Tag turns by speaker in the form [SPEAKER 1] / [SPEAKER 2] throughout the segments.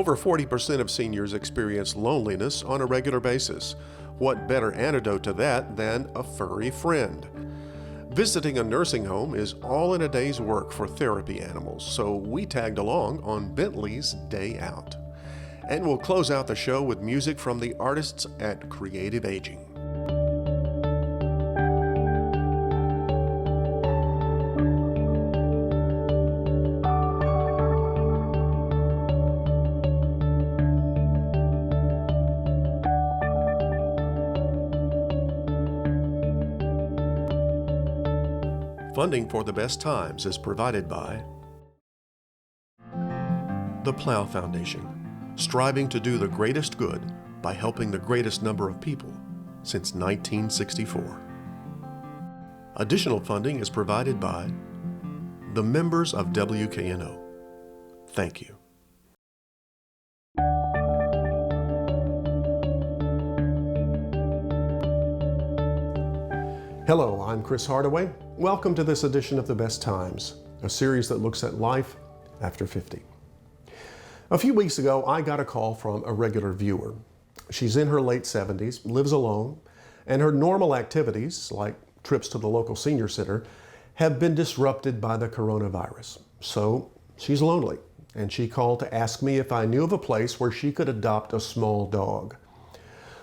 [SPEAKER 1] Over 40% of seniors experience loneliness on a regular basis. What better antidote to that than a furry friend? Visiting a nursing home is all in a day's work for therapy animals, so we tagged along on Bentley's Day Out. And we'll close out the show with music from the artists at Creative Aging. Funding for the Best Times is provided by the Plow Foundation, striving to do the greatest good by helping the greatest number of people since 1964. Additional funding is provided by the members of WKNO. Thank you. Hello, I'm Chris Hardaway. Welcome to this edition of The Best Times, a series that looks at life after 50. A few weeks ago, I got a call from a regular viewer. She's in her late 70s, lives alone, and her normal activities, like trips to the local senior center, have been disrupted by the coronavirus. So she's lonely, and she called to ask me if I knew of a place where she could adopt a small dog.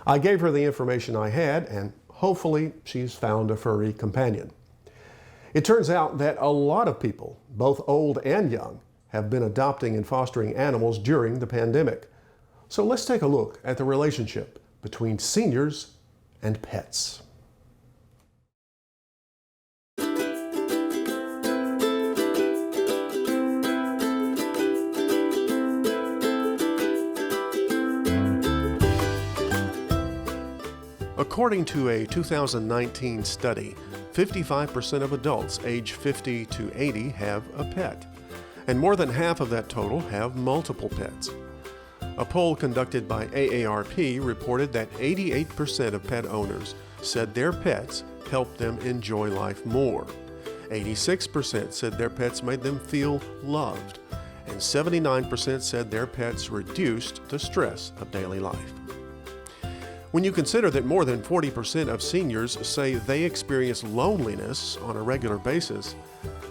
[SPEAKER 1] I gave her the information I had, and hopefully she's found a furry companion. It turns out that a lot of people, both old and young, have been adopting and fostering animals during the pandemic. So let's take a look at the relationship between seniors and pets. According to a 2019 study, 55% of adults age 50 to 80 have a pet, and more than half of that total have multiple pets. A poll conducted by AARP reported that 88% of pet owners said their pets helped them enjoy life more. 86% said their pets made them feel loved, and 79% said their pets reduced the stress of daily life. When you consider that more than 40% of seniors say they experience loneliness on a regular basis,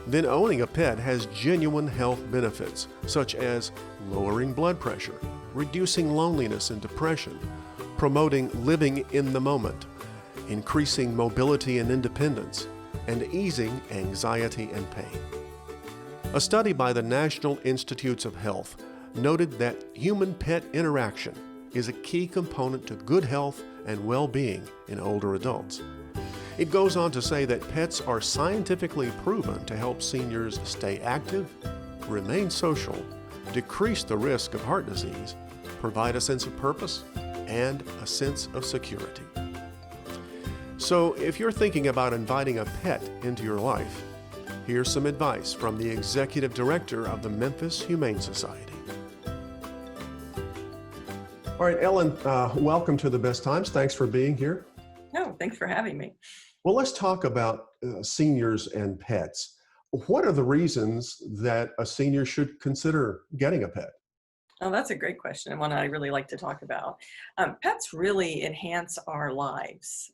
[SPEAKER 1] then owning a pet has genuine health benefits, such as lowering blood pressure, reducing loneliness and depression, promoting living in the moment, increasing mobility and independence, and easing anxiety and pain. A study by the National Institutes of Health noted that human-pet interaction is a key component to good health and well-being in older adults. It goes on to say that pets are scientifically proven to help seniors stay active, remain social, decrease the risk of heart disease, provide a sense of purpose, and a sense of security. So if you're thinking about inviting a pet into your life, here's some advice from the executive director of the Memphis Humane Society. All right, Ellen, welcome to The Best Times. Thanks for being here.
[SPEAKER 2] Oh, thanks for having me.
[SPEAKER 1] Well, let's talk about seniors and pets. What are the reasons that a senior should consider getting a pet?
[SPEAKER 2] Oh, that's a great question, and one I really like to talk about. Pets really enhance our lives,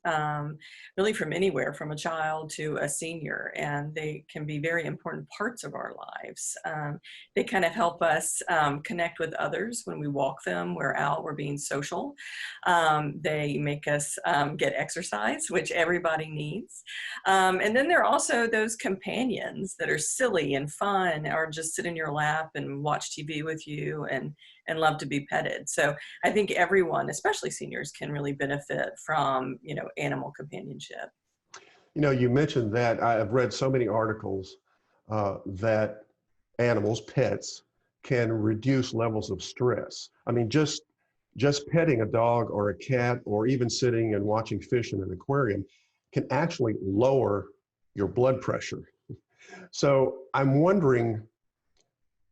[SPEAKER 2] really from anywhere, from a child to a senior, and they can be very important parts of our lives. They kind of help us connect with others when we walk them, we're out, we're being social. They make us get exercise, which everybody needs. And then there are also those companions that are silly and fun, or just sit in your lap and watch TV with you and love to be petted. So I think everyone, especially seniors, can really benefit from, animal companionship.
[SPEAKER 1] You mentioned that. I've read so many articles that animals, pets, can reduce levels of stress. I mean, just petting a dog or a cat, or even sitting and watching fish in an aquarium, can actually lower your blood pressure. So I'm wondering,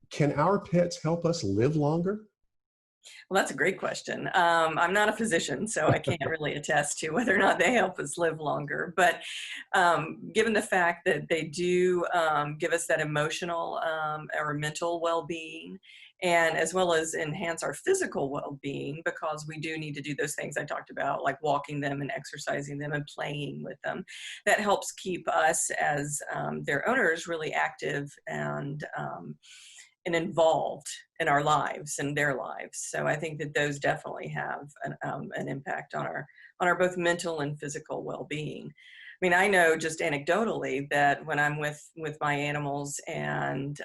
[SPEAKER 1] can our pets help us live longer?
[SPEAKER 2] Well, that's a great question. I'm not a physician, so I can't really attest to whether or not they help us live longer. But given the fact that they do give us that emotional or mental well-being, and as well as enhance our physical well-being, because we do need to do those things I talked about, like walking them and exercising them and playing with them. That helps keep us as their owners really active and involved in our lives and their lives. So I think that those definitely have an impact on our both mental and physical well-being. I mean, I know just anecdotally that when I'm with my animals and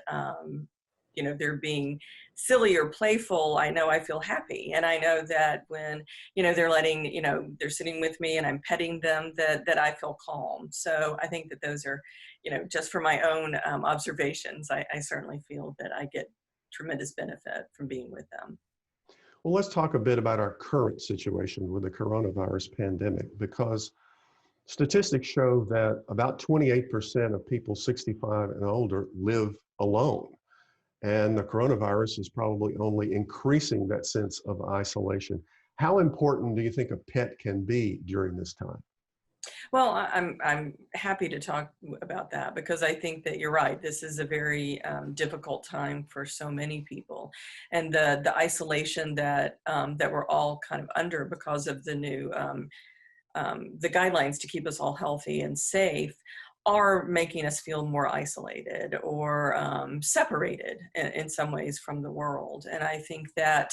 [SPEAKER 2] they're being silly or playful, I know I feel happy. And I know that when they're they're sitting with me and I'm petting them, that I feel calm. So I think that those are, just for my own observations, I certainly feel that I get tremendous benefit from being with them.
[SPEAKER 1] Well, let's talk a bit about our current situation with the coronavirus pandemic, because statistics show that about 28% of people 65 and older live alone. And the coronavirus is probably only increasing that sense of isolation. How important do you think a pet can be during this time?
[SPEAKER 2] Well, I'm happy to talk about that, because I think that you're right. This is a very difficult time for so many people, and the isolation that we're all kind of under because of the new the guidelines to keep us all healthy and safe are making us feel more isolated or separated in some ways from the world. And I think that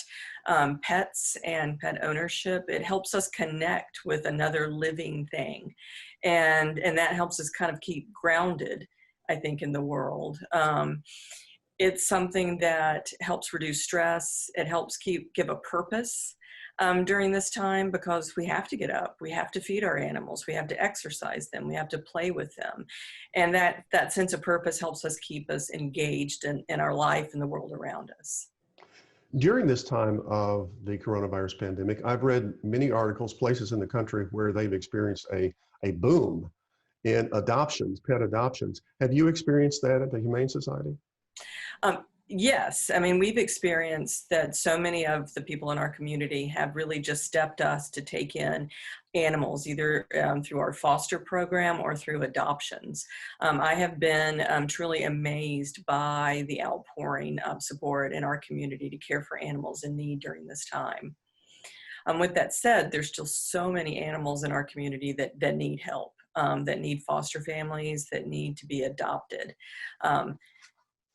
[SPEAKER 2] pets and pet ownership, it helps us connect with another living thing. And that helps us kind of keep grounded, I think, in the world. It's something that helps reduce stress. It helps give a purpose during this time, because we have to get up, we have to feed our animals, we have to exercise them, we have to play with them. And that sense of purpose helps us keep us engaged in our life and the world around us.
[SPEAKER 1] During this time of the coronavirus pandemic, I've read many articles, places in the country where they've experienced a boom in adoptions, pet adoptions. Have you experienced that at the Humane Society?
[SPEAKER 2] Yes, I mean, we've experienced that so many of the people in our community have really just stepped us to take in animals, either through our foster program or through adoptions. I have been truly amazed by the outpouring of support in our community to care for animals in need during this time. With that said, there's still so many animals in our community that need help, that need foster families, that need to be adopted.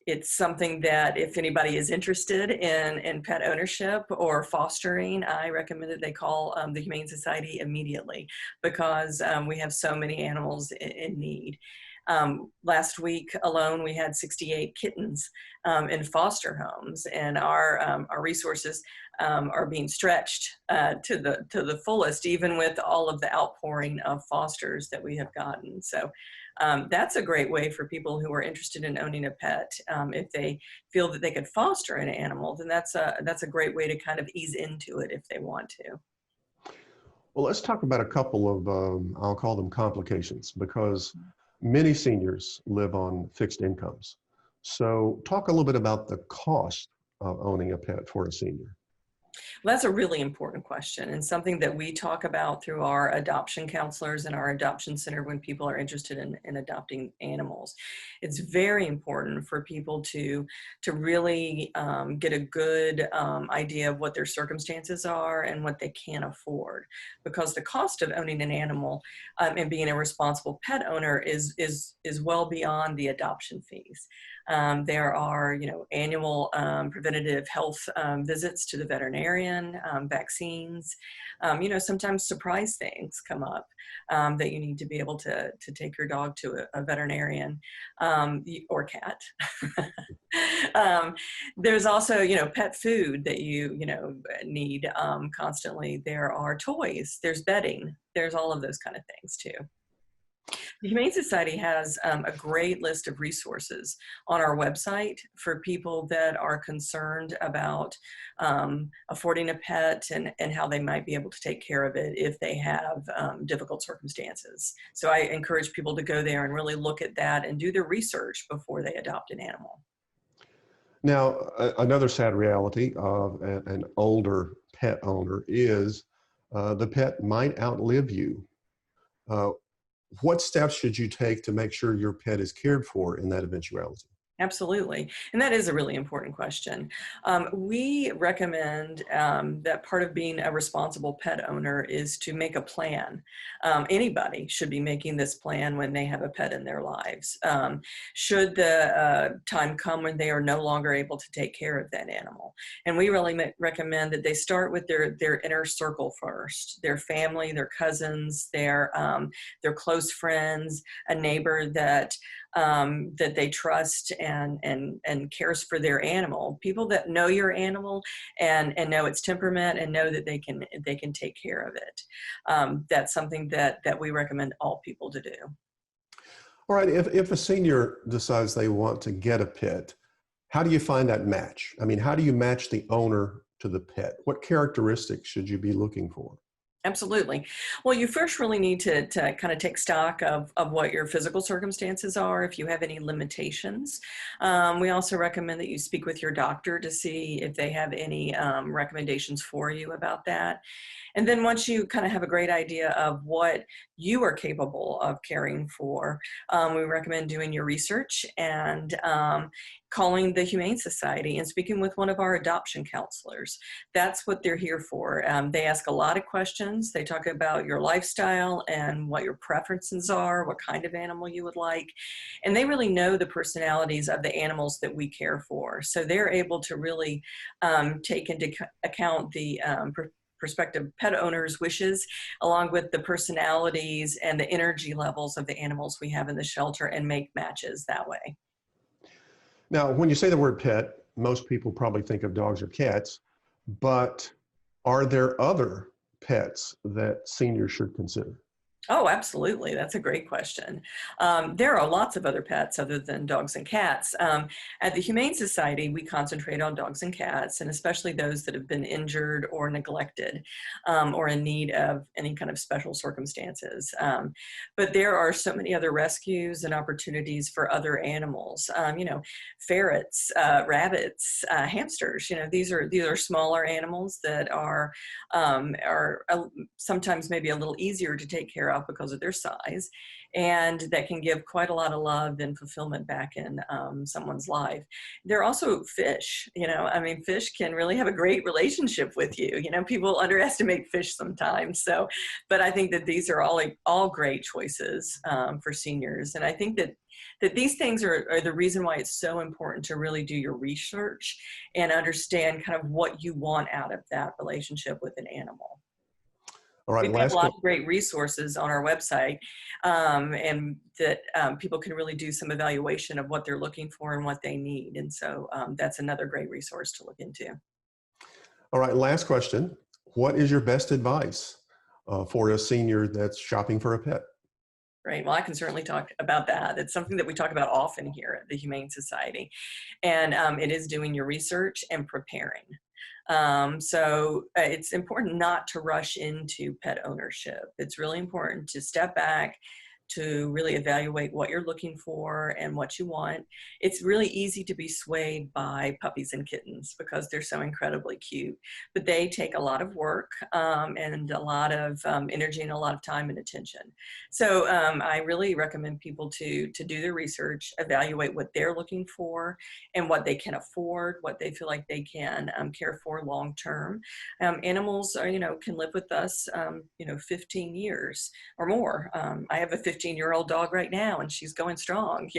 [SPEAKER 2] It's something that if anybody is interested in pet ownership or fostering, I recommend that they call the Humane Society immediately, because we have so many animals in need. Last week alone, we had 68 kittens in foster homes, and our resources are being stretched to the fullest, even with all of the outpouring of fosters that we have gotten. So that's a great way for people who are interested in owning a pet. If they feel that they could foster an animal, then that's a great way to kind of ease into it if they want to.
[SPEAKER 1] Well, let's talk about a couple of, I'll call them complications, because many seniors live on fixed incomes. So talk a little bit about the cost of owning a pet for a senior.
[SPEAKER 2] Well, that's a really important question, and something that we talk about through our adoption counselors and our adoption center when people are interested in adopting animals. It's very important for people to really get a good idea of what their circumstances are and what they can afford, because the cost of owning an animal and being a responsible pet owner is well beyond the adoption fees. There are, annual preventative health visits to the veterinarian, vaccines. Sometimes surprise things come up that you need to be able to take your dog to a veterinarian or cat. There's also, pet food that you need constantly. There are toys, there's bedding, there's all of those kind of things too. The Humane Society has a great list of resources on our website for people that are concerned about affording a pet and how they might be able to take care of it if they have difficult circumstances. So I encourage people to go there and really look at that and do their research before they adopt an animal.
[SPEAKER 1] Now, another sad reality of an older pet owner is the pet might outlive you. What steps should you take to make sure your pet is cared for in that eventuality?
[SPEAKER 2] Absolutely. And that is a really important question. We recommend that part of being a responsible pet owner is to make a plan. Anybody should be making this plan when they have a pet in their lives. Should the time come when they are no longer able to take care of that animal. And we really recommend that they start with their inner circle first, their family, their cousins, their close friends, a neighbor that they trust and cares for their animal. People that know your animal and know its temperament and know that they can take care of it. That's something that we recommend all people to do.
[SPEAKER 1] All right, if a senior decides they want to get a pet, how do you find that match? I mean, how do you match the owner to the pet? What characteristics should you be looking for?
[SPEAKER 2] Absolutely. Well, you first really need to kind of take stock of what your physical circumstances are, if you have any limitations. We also recommend that you speak with your doctor to see if they have any recommendations for you about that. And then once you kind of have a great idea of what you are capable of caring for, we recommend doing your research and calling the Humane Society and speaking with one of our adoption counselors. That's what they're here for. They ask a lot of questions. They talk about your lifestyle and what your preferences are, what kind of animal you would like. And they really know the personalities of the animals that we care for. So they're able to really take into account the prospective pet owners' wishes, along with the personalities and the energy levels of the animals we have in the shelter and make matches that way.
[SPEAKER 1] Now, when you say the word pet, most people probably think of dogs or cats, but are there other pets that seniors should consider?
[SPEAKER 2] Oh, absolutely. That's a great question. There are lots of other pets other than dogs and cats. At the Humane Society, we concentrate on dogs and cats, and especially those that have been injured or neglected or in need of any kind of special circumstances. But there are so many other rescues and opportunities for other animals. Ferrets, rabbits, hamsters. These are smaller animals that are sometimes maybe a little easier to take care of because of their size, and that can give quite a lot of love and fulfillment back in someone's life. There are also fish. Fish can really have a great relationship with you. People underestimate fish sometimes. But I think that these are all great choices for seniors, and I think that these things are the reason why it's so important to really do your research and understand kind of what you want out of that relationship with an animal.
[SPEAKER 1] All right,
[SPEAKER 2] We've got a
[SPEAKER 1] last
[SPEAKER 2] lot
[SPEAKER 1] question.
[SPEAKER 2] of great resources on our website, and that people can really do some evaluation of what they're looking for and what they need. And so that's another great resource to look into.
[SPEAKER 1] All right, last question. What is your best advice for a senior that's shopping for a pet?
[SPEAKER 2] Right. Well, I can certainly talk about that. It's something that we talk about often here at the Humane Society. And it is doing your research and preparing. So it's important not to rush into pet ownership. It's really important to step back, to really evaluate what you're looking for and what you want. It's really easy to be swayed by puppies and kittens because they're so incredibly cute, but they take a lot of work and a lot of energy and a lot of time and attention. So I really recommend people to do their research, evaluate what they're looking for and what they can afford, what they feel like they can care for long term. Animals can live with us 15 years or more. I have a 15-year-old dog right now, and she's going strong.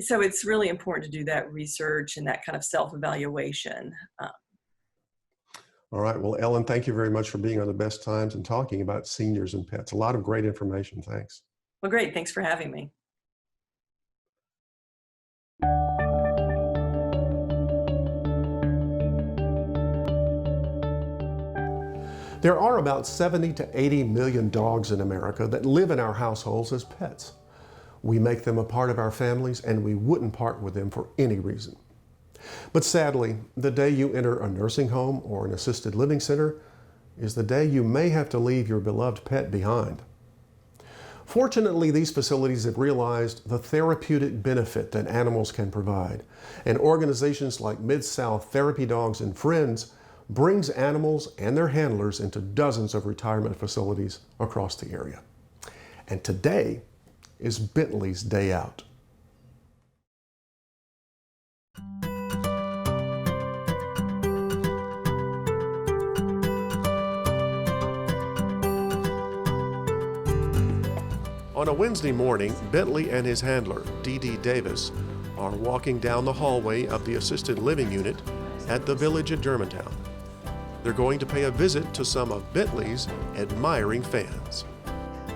[SPEAKER 2] So it's really important to do that research and that kind of self-evaluation.
[SPEAKER 1] All right, well, Ellen, thank you very much for being on The Best Times and talking about seniors and pets. A lot of great information. Thanks.
[SPEAKER 2] Well, great. Thanks for having me.
[SPEAKER 1] There are about 70 to 80 million dogs in America that live in our households as pets. We make them a part of our families, and we wouldn't part with them for any reason. But sadly, the day you enter a nursing home or an assisted living center is the day you may have to leave your beloved pet behind. Fortunately, these facilities have realized the therapeutic benefit that animals can provide, and organizations like Mid-South Therapy Dogs and Friends brings animals and their handlers into dozens of retirement facilities across the area. And today is Bentley's day out. On a Wednesday morning, Bentley and his handler, Dee Davis, are walking down the hallway of the assisted living unit at the Village at Germantown. They're going to pay a visit to some of Bentley's admiring fans.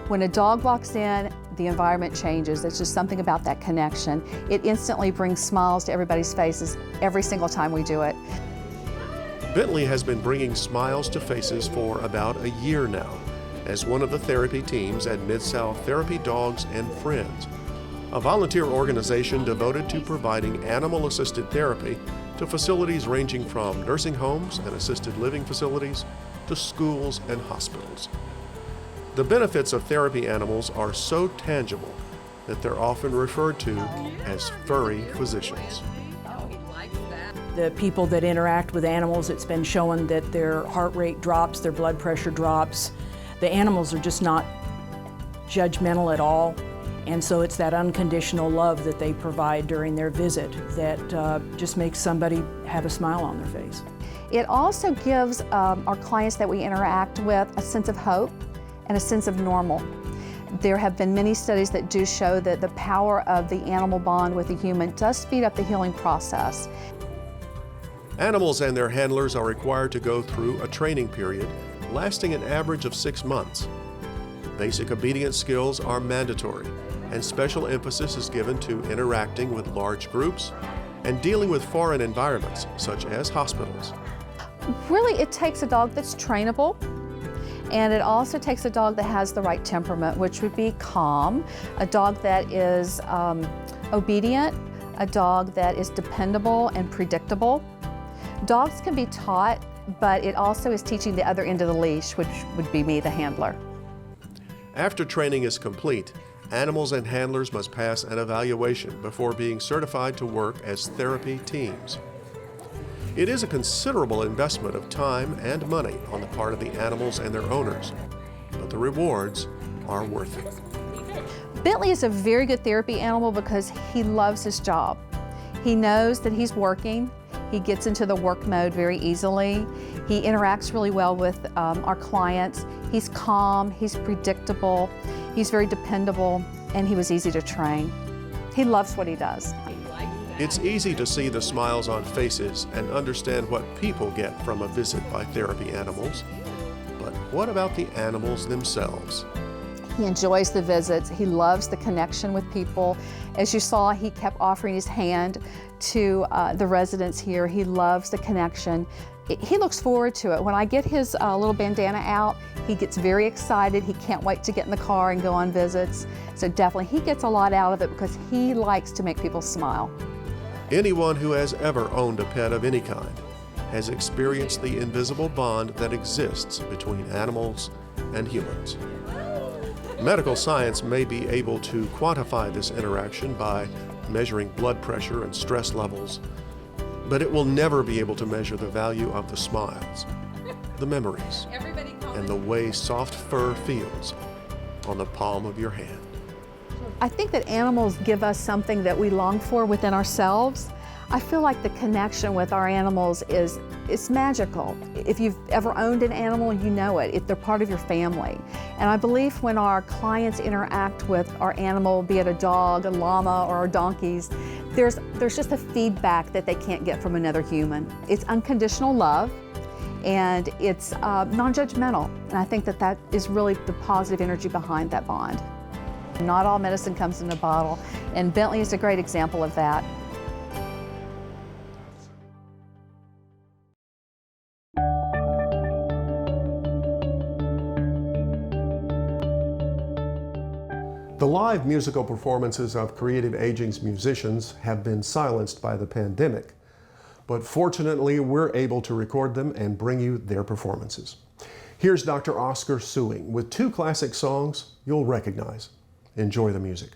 [SPEAKER 3] When a dog walks in, the environment changes. There's just something about that connection. It instantly brings smiles to everybody's faces every single time we do it.
[SPEAKER 1] Bentley has been bringing smiles to faces for about a year now as one of the therapy teams at Mid-South Therapy Dogs and Friends, a volunteer organization devoted to providing animal-assisted therapy to facilities ranging from nursing homes and assisted living facilities to schools and hospitals. The benefits of therapy animals are so tangible that they're often referred to as furry physicians.
[SPEAKER 4] The people that interact with animals, it's been shown that their heart rate drops, their blood pressure drops. The animals are just not judgmental at all. And so it's that unconditional love that they provide during their visit that just makes somebody have a smile on their face.
[SPEAKER 3] It also gives our clients that we interact with a sense of hope and a sense of normal. There have been many studies that do show that the power of the animal bond with the human does speed up the healing process.
[SPEAKER 1] Animals and their handlers are required to go through a training period lasting an average of 6 months. Basic obedience skills are mandatory, and special emphasis is given to interacting with large groups and dealing with foreign environments, such as hospitals.
[SPEAKER 3] Really, it takes a dog that's trainable, and it also takes a dog that has the right temperament, which would be calm, a dog that is obedient, a dog that is dependable and predictable. Dogs can be taught, but it also is teaching the other end of the leash, which would be me, the handler.
[SPEAKER 1] After training is complete, animals and handlers must pass an evaluation before being certified to work as therapy teams. It is a considerable investment of time and money on the part of the animals and their owners, but the rewards are worth it.
[SPEAKER 3] Bentley is a very good therapy animal because he loves his job. He knows that he's working. He gets into the work mode very easily. He interacts really well with our clients. He's calm, he's predictable, he's very dependable, and he was easy to train. He loves what he does.
[SPEAKER 1] It's easy to see the smiles on faces and understand what people get from a visit by therapy animals. But what about the animals themselves?
[SPEAKER 3] He enjoys the visits. He loves the connection with people. As you saw, he kept offering his hand to the residents here. He loves the connection. He looks forward to it. When I get his little bandana out, he gets very excited. He can't wait to get in the car and go on visits. So definitely, he gets a lot out of it because he likes to make people smile.
[SPEAKER 1] Anyone who has ever owned a pet of any kind has experienced the invisible bond that exists between animals and humans. Medical science may be able to quantify this interaction by measuring blood pressure and stress levels, but it will never be able to measure the value of the smiles, the memories, and the way soft fur feels on the palm of your hand.
[SPEAKER 3] I think that animals give us something that we long for within ourselves. I feel like the connection with our animals is magical. If you've ever owned an animal, you know it. They're part of your family. And I believe when our clients interact with our animal, be it a dog, a llama, or our donkeys, there's just a feedback that they can't get from another human. It's unconditional love, and it's non-judgmental. And I think that that is really the positive energy behind that bond. Not all medicine comes in a bottle, and Bentley is a great example of that.
[SPEAKER 1] The live musical performances of Creative Aging's musicians have been silenced by the pandemic, but fortunately we're able to record them and bring you their performances. Here's Dr. Oscar Sewing with 2 classic songs you'll recognize. Enjoy the music.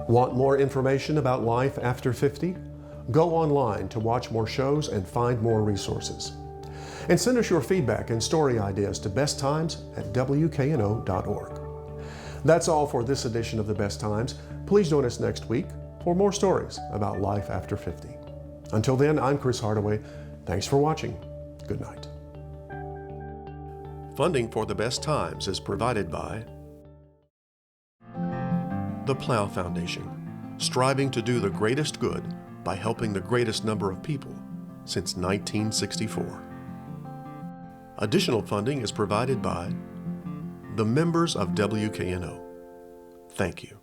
[SPEAKER 1] Want more information about life after 50? Go online to watch more shows and find more resources. And send us your feedback and story ideas to besttimes@wkno.org. That's all for this edition of The Best Times. Please join us next week for more stories about life after 50. Until then, I'm Chris Hardaway. Thanks for watching. Good night. Funding for The Best Times is provided by the Plow Foundation, striving to do the greatest good by helping the greatest number of people since 1964. Additional funding is provided by the members of WKNO. Thank you.